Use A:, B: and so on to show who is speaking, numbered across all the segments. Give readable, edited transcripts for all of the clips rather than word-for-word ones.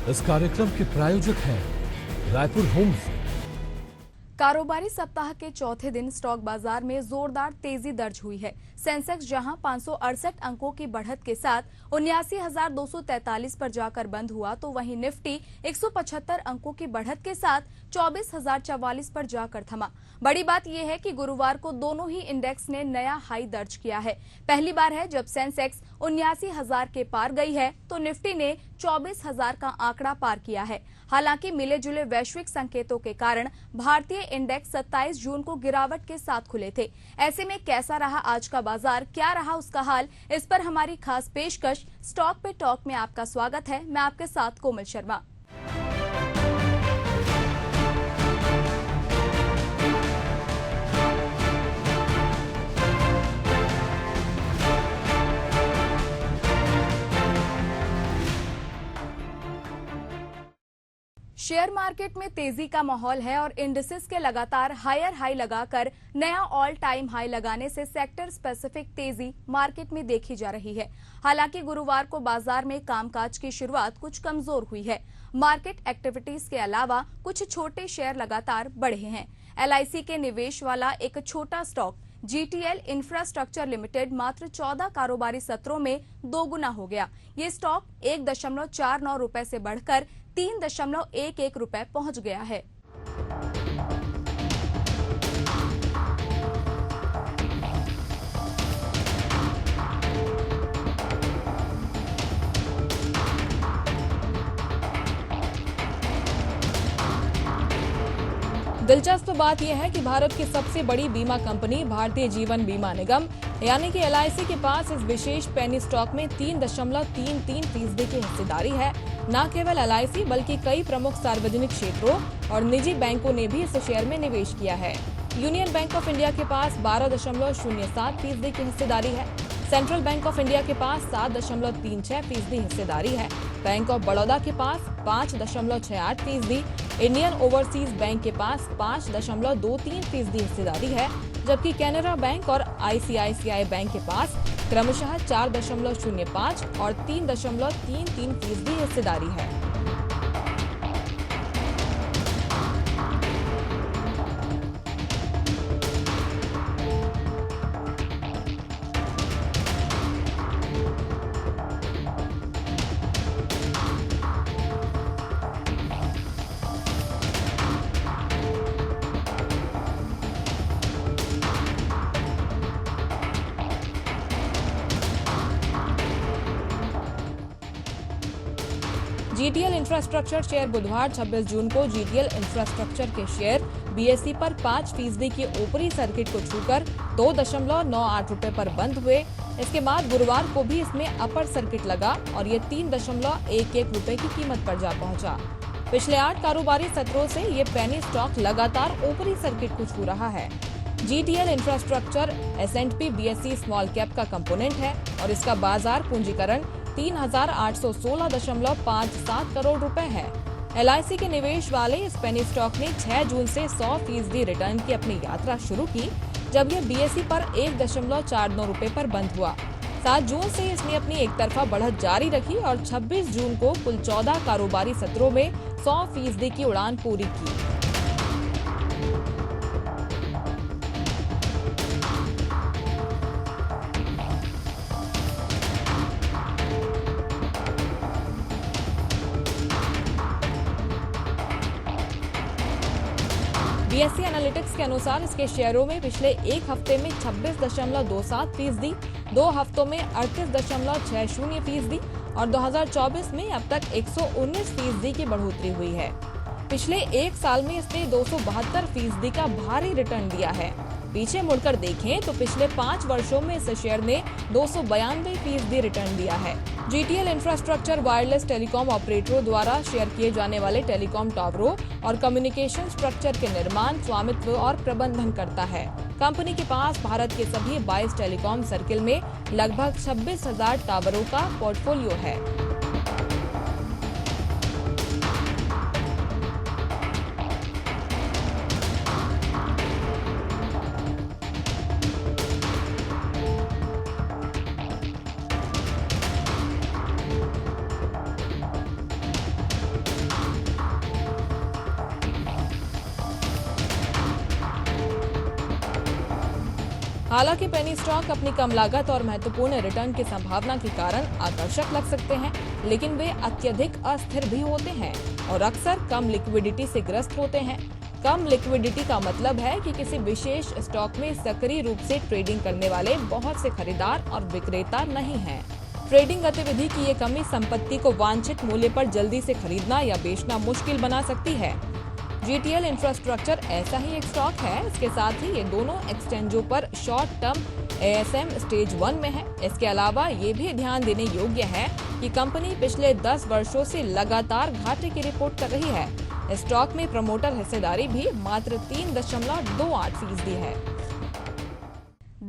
A: इस कार्यक्रम के प्रायोजक हैं रायपुर होम्स।
B: कारोबारी सप्ताह के चौथे दिन स्टॉक बाजार में जोरदार तेजी दर्ज हुई है। सेंसेक्स जहां 568 अंकों की बढ़त के साथ 79,243 पर जाकर बंद हुआ, तो वहीं निफ्टी 175 अंकों की बढ़त के साथ 24,044 पर जाकर थमा। बड़ी बात यह है कि गुरुवार को दोनों ही इंडेक्स ने नया हाई दर्ज किया है। पहली बार है जब सेंसेक्स 79,000 के पार गई है, तो निफ्टी ने 24,000 का आंकड़ा पार किया है। हालांकि मिले जुले वैश्विक संकेतों के कारण भारतीय इंडेक्स 27 जून को गिरावट के साथ खुले थे। ऐसे में कैसा रहा आज का बाजार, क्या रहा उसका हाल, इस पर हमारी खास पेशकश स्टॉक पे टॉक में आपका स्वागत है। मैं आपके साथ कोमल शर्मा। शेयर मार्केट में तेजी का माहौल है और इंडिसेस के लगातार हायर हाई लगाकर नया ऑल टाइम हाई लगाने से सेक्टर स्पेसिफिक तेजी मार्केट में देखी जा रही है। हालांकि गुरुवार को बाजार में कामकाज की शुरुआत कुछ कमजोर हुई है। मार्केट एक्टिविटीज के अलावा कुछ छोटे शेयर लगातार बढ़े हैं। LIC के निवेश वाला एक छोटा स्टॉक GTL इंफ्रास्ट्रक्चर लिमिटेड मात्र 14 कारोबारी सत्रों में दोगुना हो गया। ये स्टॉक 1.49 रुपए से बढ़कर 3.11 रुपए पहुंच गया है।
C: दिलचस्प बात यह है कि भारत की सबसे बड़ी बीमा कंपनी भारतीय जीवन बीमा निगम यानी कि LIC के पास इस विशेष पेनी स्टॉक में 3.33% की हिस्सेदारी है। न केवल LIC बल्कि कई प्रमुख सार्वजनिक क्षेत्रों और निजी बैंकों ने भी इस शेयर में निवेश किया है। यूनियन बैंक ऑफ इंडिया के पास 12.07% की हिस्सेदारी है। सेंट्रल बैंक ऑफ इंडिया के पास 7.36% हिस्सेदारी है। बैंक ऑफ बड़ौदा के पास 5.68%, इंडियन ओवरसीज बैंक के पास 5.23% हिस्सेदारी है, जबकि कैनरा बैंक और ICICI बैंक के पास क्रमशः 4.05 और 3.33% हिस्सेदारी है। GTL इंफ्रास्ट्रक्चर शेयर बुधवार 26 जून को GTL इंफ्रास्ट्रक्चर के शेयर BSE पर 5% की ऊपरी सर्किट को छूकर 2.98 रुपए पर बंद हुए। इसके बाद गुरुवार को भी इसमें अपर सर्किट लगा और ये 3.11 रुपए की कीमत पर जा पहुंचा। पिछले 8 कारोबारी सत्रों से ये पेनी स्टॉक लगातार ऊपरी सर्किट को छू रहा है। GTL infrastructure S&P BSE small cap का कंपोनेंट है और इसका बाजार पूंजीकरण 3,816.57 करोड़ रुपए है। LIC के निवेश वाले इस पेनी स्टॉक ने 6 जून से 100% रिटर्न की अपनी यात्रा शुरू की, जब यह BSE पर 1.49 रुपए पर बंद हुआ। 7 जून से इसने अपनी एक तरफा बढ़त जारी रखी और 26 जून को कुल 14 कारोबारी सत्रों में 100% की उड़ान पूरी की। BSE एनालिटिक्स के अनुसार इसके शेयरों में पिछले एक हफ्ते में 26.27%, 2 हफ्तों में 38.60% और 2024 में अब तक 119% की बढ़ोतरी हुई है। पिछले एक साल में इसने 272% का भारी रिटर्न दिया है। पीछे मुड़कर देखें तो पिछले 5 वर्षों में इस शेयर ने 292% रिटर्न दिया है। GTL इंफ्रास्ट्रक्चर वायरलेस टेलीकॉम ऑपरेटरों द्वारा शेयर किए जाने वाले टेलीकॉम टावरों और कम्युनिकेशन स्ट्रक्चर के निर्माण, स्वामित्व और प्रबंधन करता है। कंपनी के पास भारत के सभी 22 टेलीकॉम सर्किल में लगभग 26,000 टावरों का पोर्टफोलियो है। हालांकि पेनी स्टॉक अपनी कम लागत और महत्वपूर्ण रिटर्न की संभावना के कारण आकर्षक लग सकते हैं, लेकिन वे अत्यधिक अस्थिर भी होते हैं और अक्सर कम लिक्विडिटी से ग्रस्त होते हैं। कम लिक्विडिटी का मतलब है कि किसी विशेष स्टॉक में सक्रिय रूप से ट्रेडिंग करने वाले बहुत से खरीदार और विक्रेता नहीं हैं। ट्रेडिंग गतिविधि की ये कमी संपत्ति को वांछित मूल्य पर जल्दी से खरीदना या बेचना मुश्किल बना सकती है। GTL इंफ्रास्ट्रक्चर ऐसा ही एक स्टॉक है। इसके साथ ही ये दोनों एक्सचेंजों पर शॉर्ट टर्म ASM स्टेज 1 में है। इसके अलावा ये भी ध्यान देने योग्य है कि कंपनी पिछले 10 वर्षों से लगातार घाटे की रिपोर्ट कर रही है। स्टॉक में प्रमोटर हिस्सेदारी भी मात्र 3.28% है।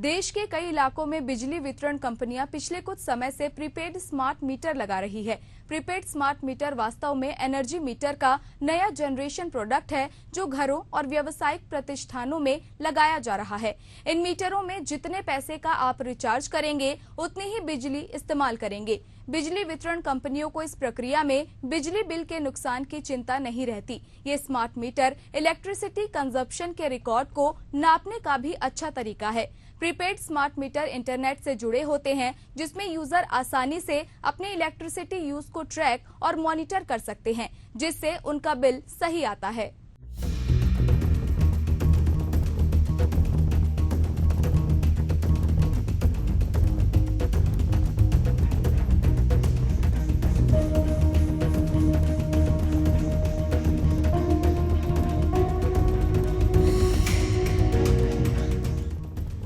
B: देश के कई इलाकों में बिजली वितरण कंपनियां पिछले कुछ समय से प्रीपेड स्मार्ट मीटर लगा रही है। प्रीपेड स्मार्ट मीटर वास्तव में एनर्जी मीटर का नया जनरेशन प्रोडक्ट है जो घरों और व्यावसायिक प्रतिष्ठानों में लगाया जा रहा है। इन मीटरों में जितने पैसे का आप रिचार्ज करेंगे उतनी ही बिजली इस्तेमाल करेंगे। बिजली वितरण कंपनियों को इस प्रक्रिया में बिजली बिल के नुकसान की चिंता नहीं रहती। ये स्मार्ट मीटर इलेक्ट्रिसिटी कंजप्शन के रिकॉर्ड को नापने का भी अच्छा तरीका है। प्रीपेड स्मार्ट मीटर इंटरनेट से जुड़े होते हैं, जिसमें यूजर आसानी से अपने इलेक्ट्रिसिटी यूज को ट्रैक और मॉनिटर कर सकते हैं, जिससे उनका बिल सही आता है।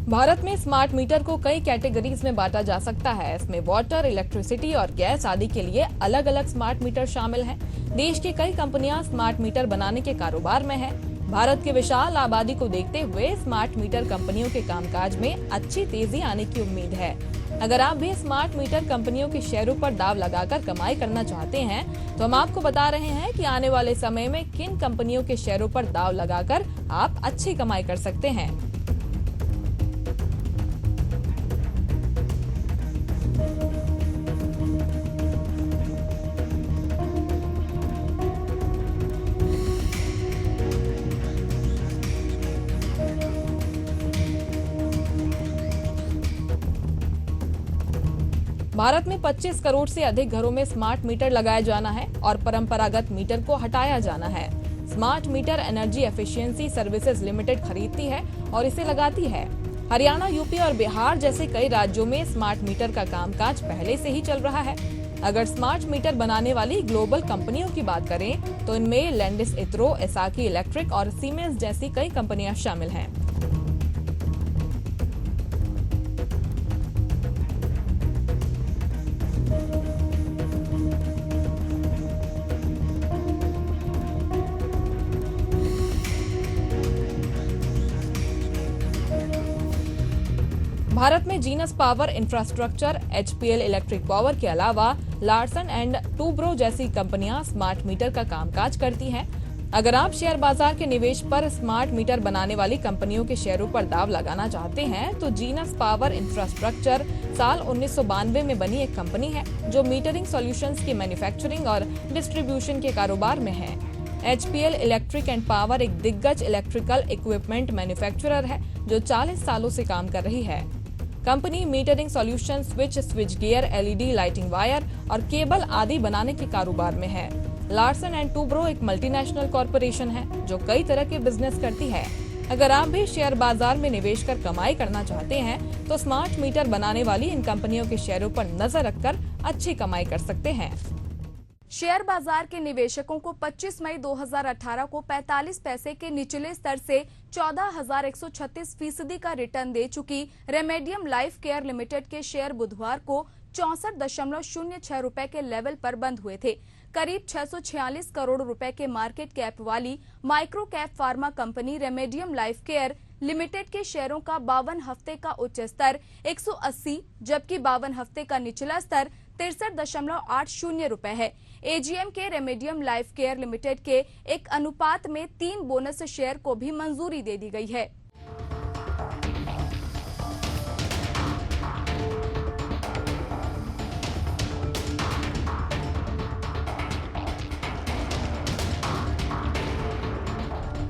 C: भारत में स्मार्ट मीटर को कई कैटेगरीज में बांटा जा सकता है। इसमें वाटर, इलेक्ट्रिसिटी और गैस आदि के लिए अलग अलग स्मार्ट मीटर शामिल हैं। देश की कई कंपनियां स्मार्ट मीटर बनाने के कारोबार में हैं। भारत की विशाल आबादी को देखते हुए स्मार्ट मीटर कंपनियों के कामकाज में अच्छी तेजी आने की उम्मीद है। अगर आप भी स्मार्ट मीटर कंपनियों के शेयरों पर दाव लगाकर कमाई करना चाहते हैं, तो हम आपको बता रहे हैं कि आने वाले समय में किन कंपनियों के शेयरों पर दाव लगाकर आप अच्छी कमाई कर सकते हैं। भारत में 25 करोड़ से अधिक घरों में स्मार्ट मीटर लगाया जाना है और परंपरागत मीटर को हटाया जाना है। Smart meter energy efficiency services limited खरीदती है और इसे लगाती है। हरियाणा, यूपी और बिहार जैसे कई राज्यों में स्मार्ट मीटर का कामकाज पहले से ही चल रहा है। अगर स्मार्ट मीटर बनाने वाली ग्लोबल कंपनियों की बात करें तो इनमें लैंडिस इत्रो, एसाकी इलेक्ट्रिक और सीमेंस जैसी कई कंपनियां शामिल हैं। भारत में genus power infrastructure, HPL electric power के अलावा लार्सन एंड टूब्रो जैसी कंपनियां स्मार्ट मीटर का कामकाज करती हैं। अगर आप शेयर बाजार के निवेश पर स्मार्ट मीटर बनाने वाली कंपनियों के शेयरों पर दाव लगाना चाहते हैं, तो जीनस पावर इंफ्रास्ट्रक्चर साल 1992 में बनी एक कंपनी है जो मीटरिंग सॉल्यूशंस की मैन्युफैक्चरिंग और डिस्ट्रीब्यूशन के कारोबार में है। HPL इलेक्ट्रिक एंड पावर एक दिग्गज इलेक्ट्रिकल इक्विपमेंट मैन्युफैक्चरर है जो 40 सालों से काम कर रही है। Company metering solution, switch gear, LED lighting wire और केबल आदि बनाने के कारोबार में है। लार्सन एंड टूब्रो एक मल्टीनेशनल कॉरपोरेशन है जो कई तरह के बिजनेस करती है। अगर आप भी शेयर बाजार में निवेश कर कमाई करना चाहते हैं, तो स्मार्ट मीटर बनाने वाली इन कंपनियों के शेयरों पर नजर रखकर अच्छी कमाई कर सकते हैं।
B: शेयर बाजार के निवेशकों को 25 मई 2018 को 45 पैसे के निचले स्तर से 14,136% का रिटर्न दे चुकी रेमेडियम लाइफ केयर लिमिटेड के शेयर बुधवार को 64.06 रुपए के लेवल पर बंद हुए थे। करीब 646 करोड़ रुपए के मार्केट कैप वाली micro cap pharma company Remedium life care limited के शेयरों का 52 हफ्ते का उच्च स्तर 180, जबकि 52 हफ्ते का निचला स्तर 63.80 रुपए है। AGM के रेमेडियम लाइफ केयर लिमिटेड के एक अनुपात में 3 बोनस शेयर को भी मंजूरी दे दी गई है।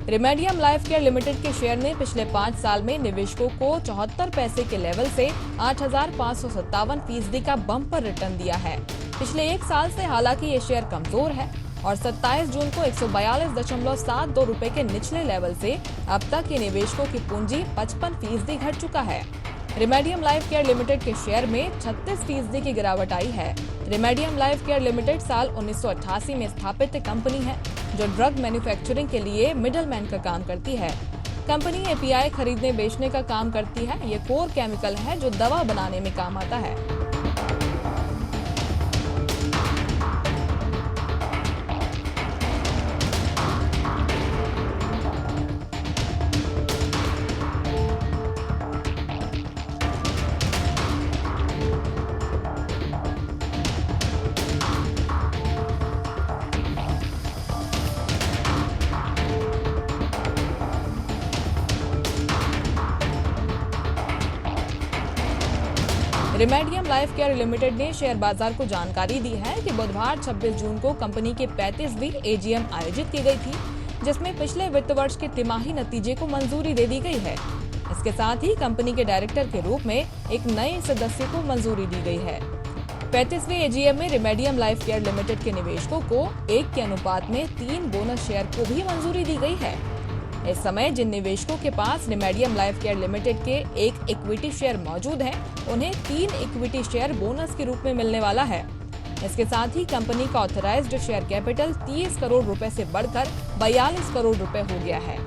C: रिमेडियम लाइफ केयर लिमिटेड के शेयर ने पिछले 5 साल में निवेशकों को 74 पैसे के लेवल से 8,557% का बम्पर रिटर्न दिया है। पिछले 1 साल से हालांकि ये शेयर कमजोर है और 27 जून को 142.72 रुपए के निचले लेवल से अब तक ये निवेशकों की पूंजी 55% घट चुका है। रिमेडियम लाइफ केयर लिमिटेड के शेयर में 36% की गिरावट आई है। रिमेडियम लाइफ केयर लिमिटेड साल 1988 में स्थापित कंपनी है जो ड्रग मैन्युफैक्चरिंग के लिए मिडलमैन का काम करती है। कंपनी एपीआई खरीदने बेचने का काम करती है। ये कोर केमिकल है जो दवा बनाने में काम आता है। रिमेडियम लाइफ केयर लिमिटेड ने शेयर बाजार को जानकारी दी है कि बुधवार 26 जून को कंपनी की 35वीं एजीएम आयोजित की गई थी, जिसमें पिछले वित्त वर्ष के तिमाही नतीजे को मंजूरी दे दी गई है। इसके साथ ही कंपनी के डायरेक्टर के रूप में एक नए सदस्य को मंजूरी दी गई है। 35वीं एजीएम में रिमेडियम लाइफ केयर लिमिटेड के निवेशकों को 1 के अनुपात में 3 बोनस शेयर को भी मंजूरी दी गई है। इस समय जिन निवेशकों के पास रिमेडियम लाइफ केयर लिमिटेड के 1 इक्विटी शेयर मौजूद है, उन्हें 3 इक्विटी शेयर बोनस के रूप में मिलने वाला है। इसके साथ ही कंपनी का ऑथराइज्ड शेयर कैपिटल 30 करोड़ रुपए से बढ़कर 42 करोड़ रुपए हो गया है।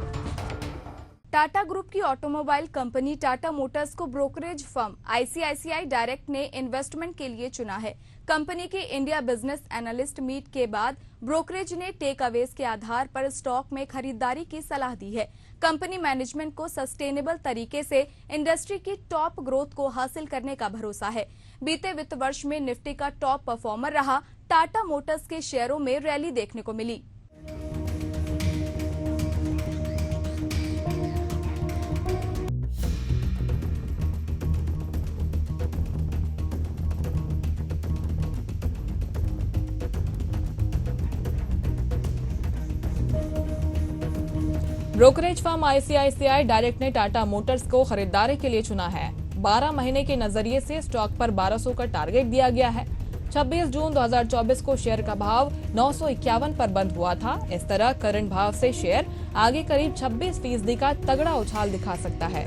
B: टाटा ग्रुप की ऑटोमोबाइल कंपनी टाटा मोटर्स को ब्रोकरेज फर्म आईसीआईसीआई डायरेक्ट ने इन्वेस्टमेंट के लिए चुना है। कंपनी की इंडिया बिजनेस एनालिस्ट मीट के बाद ब्रोकरेज ने टेक अवेज के आधार पर स्टॉक में खरीदारी की सलाह दी है। कंपनी मैनेजमेंट को सस्टेनेबल तरीके से इंडस्ट्री की टॉप ग्रोथ को हासिल करने का भरोसा है। बीते वित्त वर्ष में निफ्टी का टॉप परफॉर्मर रहा टाटा मोटर्स के शेयरों में रैली देखने को मिली।
C: ब्रोकरेज फर्म आईसीआईसीआई डायरेक्ट ने टाटा मोटर्स को खरीदारी के लिए चुना है। 12 महीने के नजरिए से स्टॉक पर 1200 का टारगेट दिया गया है। 26 जून 2024 को शेयर का भाव 951 पर बंद हुआ था। इस तरह करंट भाव से शेयर आगे करीब 26% का तगड़ा उछाल दिखा सकता है।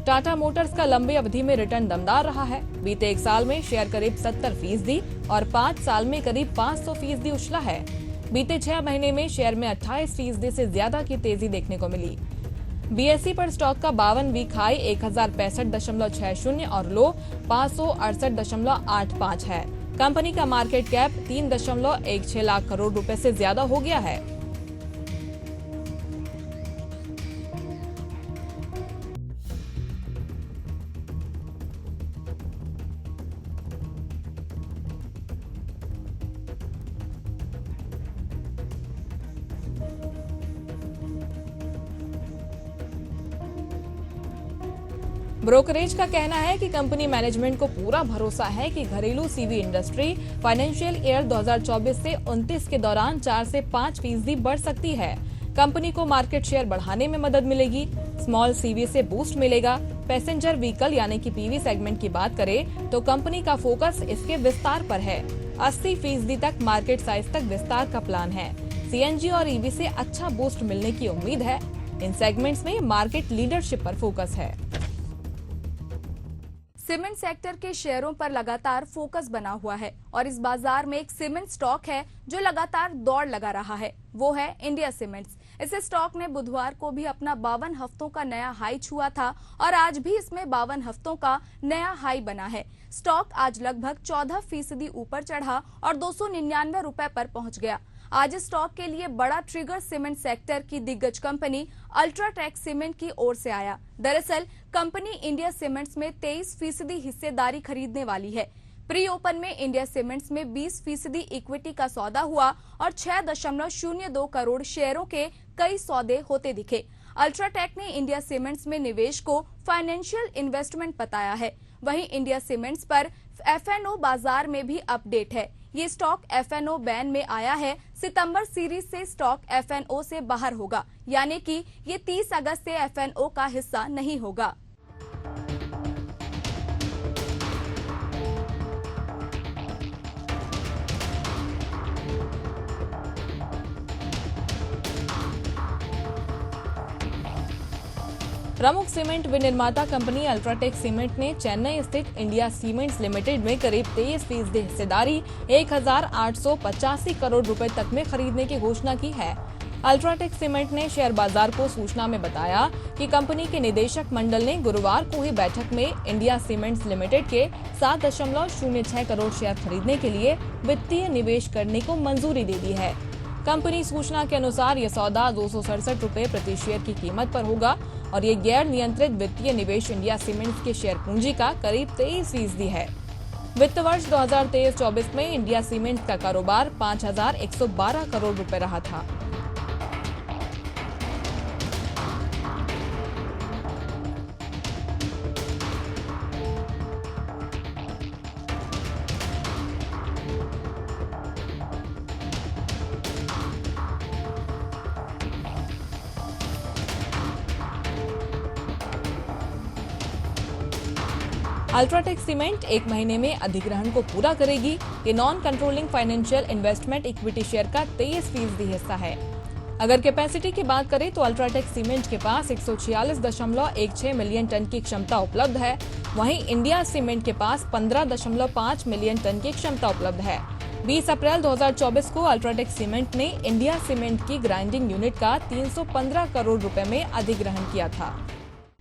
C: टाटा मोटर्स का लंबी अवधि में रिटर्न दमदार रहा है। बीते 1 साल में शेयर करीब 70% और 5 साल में करीब 500% उछला है। बीते 6 महीने में शेयर में 28% से ज्यादा की तेजी देखने को मिली। बीएसई पर स्टॉक का 52 वीक हाई 1065.60 और लो 568.85 है। कंपनी का मार्केट कैप 3.16 लाख करोड़ रुपए से ज्यादा हो गया है। ब्रोकरेज का कहना है कि कंपनी मैनेजमेंट को पूरा भरोसा है कि घरेलू सीवी इंडस्ट्री फाइनेंशियल ईयर 2024 से 29 के दौरान 4 से 5% बढ़ सकती है। कंपनी को मार्केट शेयर बढ़ाने में मदद मिलेगी। स्मॉल सीवी से बूस्ट मिलेगा। पैसेंजर व्हीकल यानी कि पीवी सेगमेंट की बात करें तो कंपनी का फोकस इसके विस्तार पर है। 80% तक मार्केट साइज तक विस्तार का प्लान है। सीएनजी और ईवी से अच्छा बूस्ट मिलने की उम्मीद है। इन सेगमेंट्स में मार्केट लीडरशिप पर फोकस है।
B: सीमेंट सेक्टर के शेयरों पर लगातार फोकस बना हुआ है और इस बाजार में एक सीमेंट स्टॉक है जो लगातार दौड़ लगा रहा है, वो है इंडिया सीमेंट्स। इस स्टॉक ने बुधवार को भी अपना 52 हफ्तों का नया हाई छुआ था और आज भी इसमें 52 हफ्तों का नया हाई बना है। स्टॉक आज लगभग 14% ऊपर चढ़ा और 299 रुपए पर पहुंच गया। आज स्टॉक के लिए बड़ा ट्रिगर सीमेंट सेक्टर की दिग्गज कंपनी अल्ट्राटेक सीमेंट की ओर से आया। दरअसल कंपनी इंडिया सीमेंट्स में 23% हिस्सेदारी खरीदने वाली है। प्री ओपन में इंडिया सीमेंट्स में 20% इक्विटी का सौदा हुआ और 6.02 करोड़ शेयरों के कई सौदे होते दिखे। अल्ट्राटेक ने इंडिया सीमेंट्स में निवेश को फाइनेंशियल इन्वेस्टमेंट बताया है। वहीं इंडिया सीमेंट्स पर एफएनओ बाजार में भी अपडेट है। ये स्टॉक एफएनओ बैन में आया है। सितंबर सीरीज से स्टॉक एफएनओ से बाहर होगा, यानी कि ये 30 अगस्त से एफएनओ का हिस्सा नहीं होगा।
C: प्रमुख सीमेंट विनिर्माता कंपनी अल्ट्राटेक सीमेंट ने चेन्नई स्थित इंडिया सीमेंट्स लिमिटेड में करीब 23% हिस्सेदारी 1,885 करोड़ रुपए तक में खरीदने की घोषणा की है। अल्ट्राटेक सीमेंट ने शेयर बाजार को सूचना में बताया कि कंपनी के निदेशक मंडल ने गुरुवार को हुई बैठक में इंडिया सीमेंट्स लिमिटेड के 7.06 करोड़ शेयर खरीदने के लिए वित्तीय निवेश करने को मंजूरी दे दी है। कंपनी सूचना के अनुसार यह सौदा 267 रुपए प्रति शेयर की कीमत पर होगा और ये गैर नियंत्रित वित्तीय निवेश इंडिया सीमेंट्स के शेयर पूंजी का करीब 23% है। वित्त वर्ष 2023-24 में इंडिया सीमेंट्स का कारोबार 5,112 करोड़ रुपए रहा था। अल्ट्राटेक सीमेंट 1 महीने में अधिग्रहण को पूरा करेगी। ये non controlling financial investment equity share का 23% हिस्सा है। अगर कैपेसिटी की बात करें तो अल्ट्राटेक सीमेंट के पास 146.16 मिलियन टन की क्षमता उपलब्ध है। वहीं इंडिया सीमेंट के पास 15.5 मिलियन टन की क्षमता उपलब्ध है। 20 अप्रैल 2024 को अल्ट्राटेक सीमेंट ने इंडिया सीमेंट की ग्राइंडिंग यूनिट का 315 करोड़ रुपए में अधिग्रहण किया था।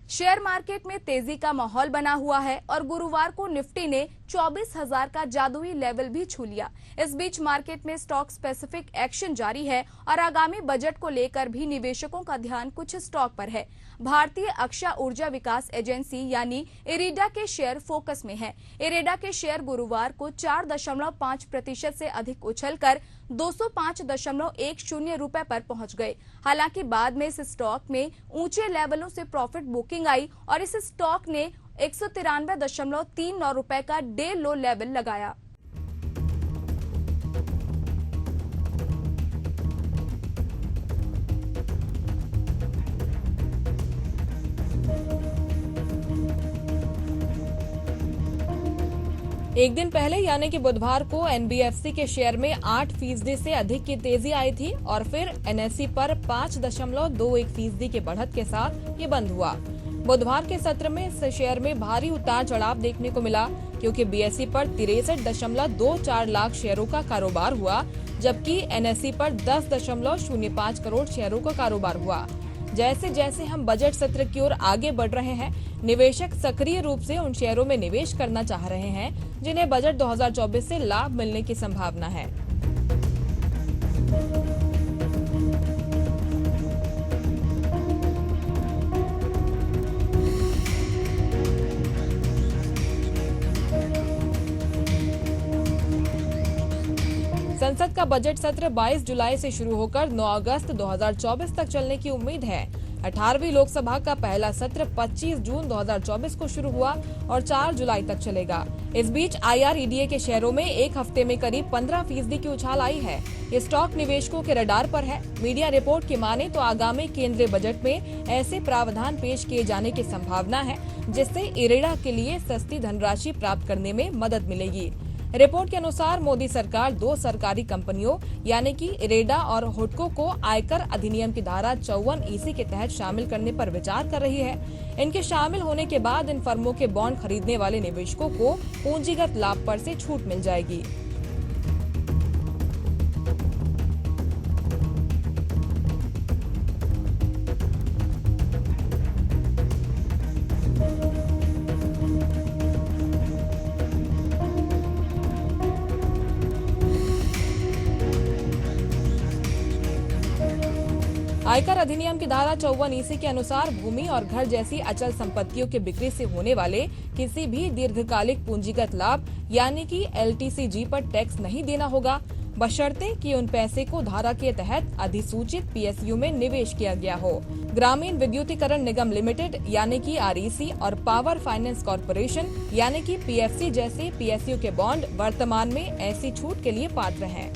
B: शेयर मार्केट में तेजी का माहौल बना हुआ है और गुरुवार को निफ्टी ने 24,000 का जादुई लेवल भी छू लिया। इस बीच मार्केट में स्टॉक स्पेसिफिक एक्शन जारी है और आगामी बजट को लेकर भी निवेशकों का ध्यान कुछ स्टॉक पर है। भारतीय अक्षय ऊर्जा विकास एजेंसी यानी इरेडा के शेयर फोकस में है। इरेडा के शेयर गुरुवार को 4.5% से अधिक उछलकर 205.10 रुपए पर पहुंच गए। हालांकि बाद में इस स्टॉक में ऊंचे लेवलों से प्रॉफिट बुकिंग आई और इस स्टॉक ने 193.39 रुपए का डे लो लेवल लगाया।
C: एक दिन पहले यानी कि बुधवार को एनबीएफसी के शेयर में 8% से अधिक की तेजी आई थी और फिर एनएसई पर 5.21% की बढ़त के साथ ये बंद हुआ। बुधवार के सत्र में इस शेयर में भारी उतार चढ़ाव देखने को मिला क्योंकि बीएसई पर 63.24 लाख शेयरों का कारोबार हुआ, जबकि एनएसई पर 10.05 करोड़ शेयरों का कारोबार हुआ। जैसे जैसे हम बजट सत्र की ओर आगे बढ़ रहे हैं, निवेशक सक्रिय रूप से उन शेयरों में निवेश करना चाह रहे हैं जिन्हें बजट 2024 से लाभ मिलने की संभावना है। संसद का बजट सत्र 22 जुलाई से शुरू होकर 9 अगस्त 2024 तक चलने की उम्मीद है। 18वीं लोकसभा का पहला सत्र 25 जून 2024 को शुरू हुआ और 4 जुलाई तक चलेगा। इस बीच आईआरईडीए के शेयरों में एक हफ्ते में करीब 15% की उछाल आई है। ये स्टॉक निवेशकों के रडार पर है। मीडिया रिपोर्ट की माने तो आगामी केंद्रीय बजट में ऐसे प्रावधान पेश किए जाने की संभावना है जिससे इरेडा के लिए सस्ती धनराशि प्राप्त करने में मदद मिलेगी। रिपोर्ट के अनुसार मोदी सरकार 2 सरकारी कंपनियों यानी कि इरेडा और हुडको को आयकर अधिनियम की धारा 54(e) के तहत शामिल करने पर विचार कर रही है। इनके शामिल होने के बाद इन फर्मों के बॉन्ड खरीदने वाले निवेशकों को पूंजीगत लाभ पर से छूट मिल जाएगी। आयकर अधिनियम की धारा 54 के अनुसार भूमि और घर जैसी अचल संपत्तियों की बिक्री से होने वाले किसी भी दीर्घकालिक पूंजीगत लाभ यानी कि LTCG पर टैक्स नहीं देना होगा, बशर्ते कि उन पैसे को धारा के तहत अधिसूचित PSU में निवेश किया गया हो। ग्रामीण विद्युतीकरण निगम लिमिटेड यानी कि REC और पावर फाइनेंस कॉर्पोरेशन यानी कि PFC जैसे PSU के बॉन्ड वर्तमान में ऐसी छूट के लिए पात्र हैं।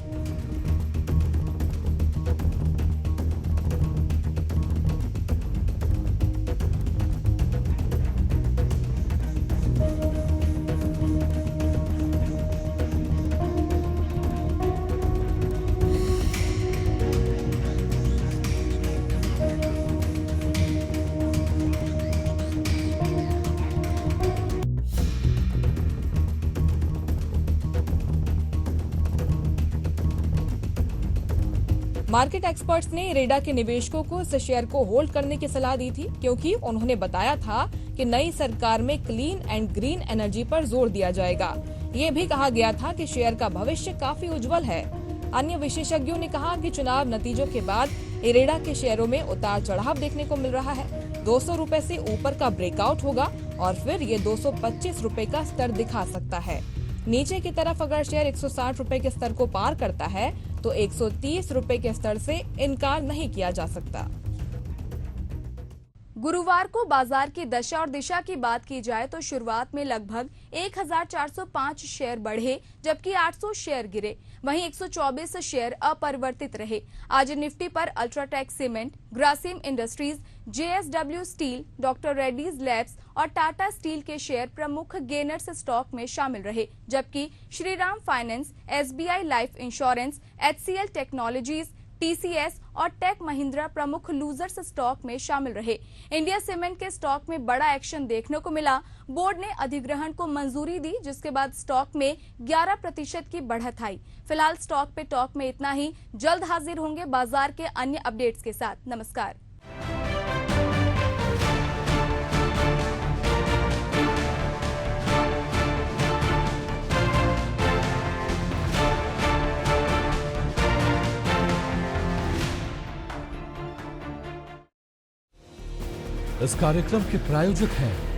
C: मार्केट एक्सपर्ट्स ने इरेडा के निवेशकों को इस शेयर को होल्ड करने की सलाह दी थी, क्योंकि उन्होंने बताया था कि नई सरकार में क्लीन एंड ग्रीन एनर्जी पर जोर दिया जाएगा। ये भी कहा गया था कि शेयर का भविष्य काफी उज्जवल है। अन्य विशेषज्ञों ने कहा कि चुनाव नतीजों के बाद इरेडा के शेयरों में उतार चढ़ाव देखने को मिल रहा है। 200 रुपए से ऊपर का ब्रेकआउट होगा और फिर ये 225 रुपए का स्तर दिखा सकता है। नीचे की तरफ अगर शेयर 160 रुपए के स्तर को पार करता है तो 130 रुपए के स्तर से इनकार नहीं किया जा सकता।
B: गुरुवार को बाजार की दशा और दिशा की बात की जाए तो शुरुआत में लगभग 1405 शेयर बढ़े जबकि 800 शेयर गिरे। वहीं 124 शेयर अपरिवर्तित रहे। आज निफ्टी पर UltraTech cement, Grasim industries, JSW steel, doctor Reddy's labs और टाटा स्टील के शेयर प्रमुख गेनर्स स्टॉक में शामिल रहे, जबकि Shriram finance, SBI life insurance, HCL technologies, TCS और टेक महिंद्रा प्रमुख लूजर्स स्टॉक में शामिल रहे। इंडिया सीमेंट के स्टॉक में बड़ा एक्शन देखने को मिला। बोर्ड ने अधिग्रहण को मंजूरी दी, जिसके बाद स्टॉक में 11% की बढ़त आई। फिलहाल स्टॉक पे टॉक में इतना ही। जल्द हाजिर होंगे बाजार के अन्य अपडेट्स के साथ। नमस्कार।
A: इस कार्यक्रम के प्रायोजक हैं